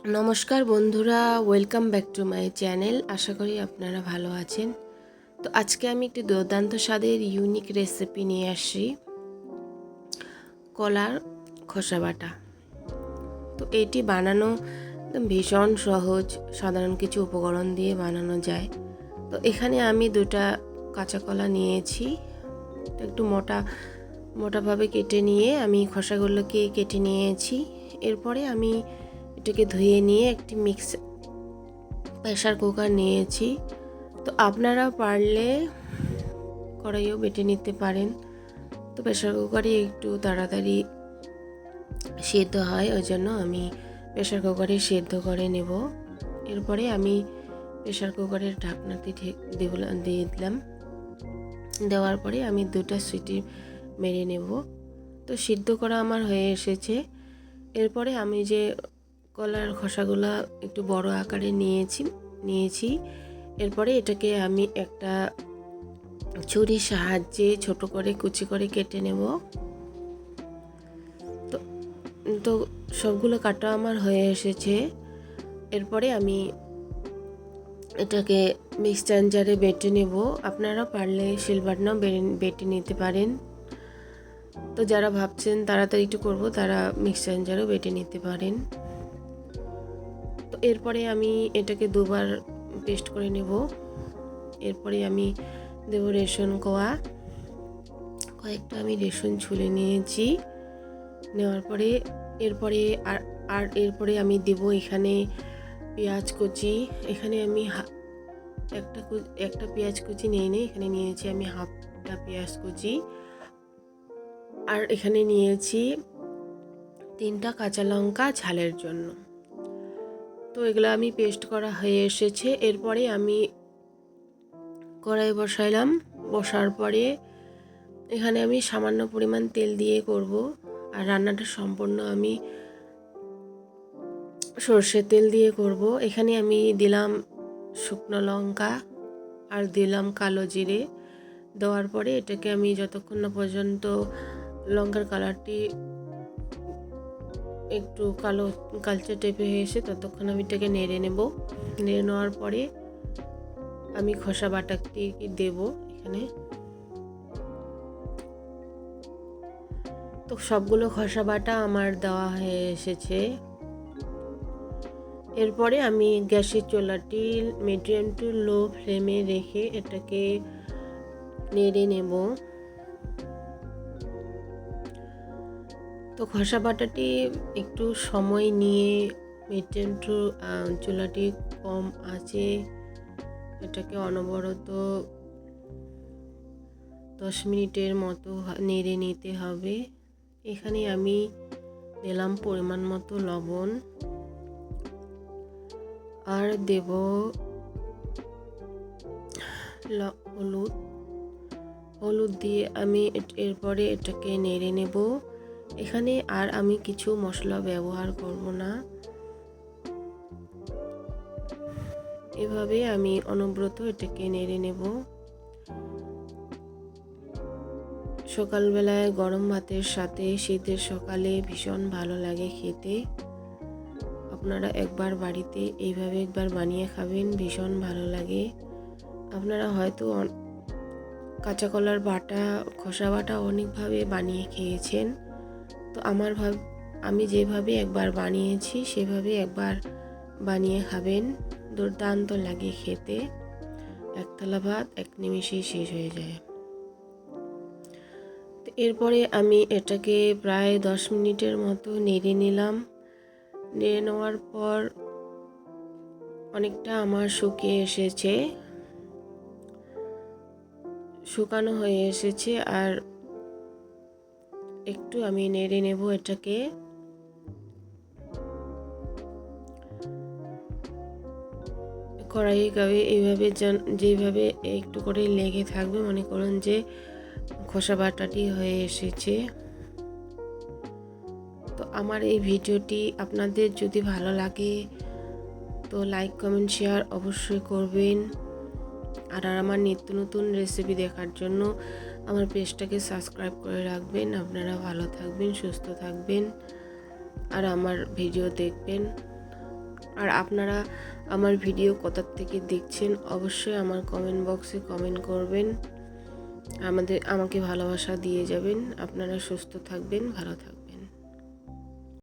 নমস্কার বন্ধুরা, welcome back to my channel. আশা করি আপনারা ভালো আছেন। তো আজকে আমি একটি দুর্দান্ত স্বাদের ইউনিক রেসিপি নিয়ে আসি, কলার খোসা বাটা। তো এটি বানানো একদম ভীষণ সহজ, সাধারণ কিছু উপকরণ দিয়ে বানানো যায়। তো এখানে আমি দুটা কাঁচা কলা নিয়েছি, একটু মোটাভাবে কেটে নিয়ে আমি খোসাগুলোকে কেটে নিয়েছি। এরপরে আমি এটাকে ধুয়ে নিয়ে একটি প্রেসার কুকার নিয়েছি। তো আপনারা পারলে কড়াইও বেটে নিতে পারেন। তো প্রেসার কুকারে একটু তাড়াতাড়ি সেদ্ধ হয়, ওই জন্য আমি প্রেসার কুকারে সেদ্ধ করে নেব। এরপরে আমি প্রেসার কুকারের ঢাকনাটি দিয়ে দিলাম। দেওয়ার পরে আমি দুটো সিটি মেরে নেব। তো সিদ্ধ করা আমার হয়ে এসেছে। এরপরে আমি যে কলার খোসাগুলো একটু বড় আকারে নিয়েছি। এরপরে এটাকে আমি একটা ছুরির সাহায্যে ছোট করে কুচি করে কেটে নেব। তো তো সবগুলো কাটা আমার হয়ে এসেছে। এরপরে আমি এটাকে মিক্সচার জারে বেটে নেব। আপনারা পারলে শিলবাটনাও বেটে নিতে পারেন। তো যারা ভাবছেন তাড়াতাড়ি একটু করবো, তারা মিক্সচার জারেও বেটে নিতে পারেন। তো এরপরে আমি এটাকে দুবার পেস্ট করে নেব। এরপরে আমি দেব রেশন কয়েকটা আমি রেশন ছুলে নিয়েছি। নেওয়ার পরে এরপরে আমি দেব এখানে পেঁয়াজ কুচি। এখানে আমি একটা পেঁয়াজ কুচি এখানে নিয়েছি আমি হাফটা পেঁয়াজ কুচি। আর এখানে নিয়েছি 3টা কাঁচা লঙ্কা ঝালের জন্য। তো এগুলো আমি পেস্ট করা হয়ে এসেছে। এরপরে আমি কড়াই বসার পরে এখানে আমি সামান্য পরিমাণ তেল দিয়ে করব। আর রান্নাটা সম্পূর্ণ আমি সর্ষের তেল দিয়ে করব। এখানে আমি দিলাম শুকনো লঙ্কা আর দিলাম কালো জিরে। দেওয়ার পরে এটাকে আমি যতক্ষণ না পর্যন্ত লঙ্কার কালারটি একটু কালচে টাইপের হয়ে এসে ততক্ষণ আমি এটাকে নেড়ে নেওয়ার পরে আমি খোসা বাটাটি দেব এখানে। তো সবগুলো খোসা বাটা আমার দেওয়া হয়ে এসেছে। এরপরে আমি গ্যাসের চুলাটি মিডিয়াম টু লো ফ্লেমে রেখে এটাকে নেড়ে নেব। তো খোসা বাটাটি একটু সময় নিয়ে মিডিয়াম টু চুলাটি কম আঁচে এটাকে অনবরত 10 মিনিটের মতো নেড়ে নিতে হবে। এখানে আমি দিলাম পরিমাণ মতো লবণ আর দেব হলুদ দিয়ে আমি এরপরে এটাকে নেড়ে নেব। এখানে আর আমি কিছু মশলা ব্যবহার করব না। এভাবে আমি অনবরত এটাকে নেড়ে নেব। সকালবেলায় গরম ভাতের সাথে শীতের সকালে ভীষণ ভালো লাগে খেতে। আপনারা একবার বাড়িতে এইভাবে একবার বানিয়ে খাবেন, ভীষণ ভালো লাগে। আপনারা হয়তো কাঁচা কলার খোসা বাটা অনেকভাবে বানিয়ে খেয়েছেন। তো আমি যেভাবে একবার বানিয়েছি সেভাবে একবার বানিয়ে খাবেন, দুর্দান্ত লাগে খেতে। এক থালা ভাত এক নিমেষেই শেষ হয়ে যায়। তো এরপরে আমি এটাকে প্রায় 10 মিনিটের মতো নেড়ে নিলাম। নেড়ে নেওয়ার পর অনেকটা আমার শুকানো হয়ে এসেছে। আর একটু আমি নেড়ে নেব এটাকে। কড়াই এইভাবে যেভাবে একটু করে লেগে থাকবে, মনে করুন যে খোসা বাটাটি হয়ে এসেছে। তো আমার এই ভিডিওটি আপনাদের যদি ভালো লাগে তো লাইক কমেন্ট শেয়ার অবশ্যই করবেন। আর আমার নিত্য নতুন রেসিপি দেখার জন্য আমার পেজটাকে সাবস্ক্রাইব করে রাখবেন। আপনারা ভালো থাকবেন, সুস্থ থাকবেন আর আমার ভিডিও দেখবেন। আর আপনারা আমার ভিডিও কোথা থেকে দেখছেন অবশ্যই আমার কমেন্ট বক্সে কমেন্ট করবেন, আমাকে ভালোবাসা দিয়ে যাবেন। আপনারা সুস্থ থাকবেন, ভালো থাকবেন।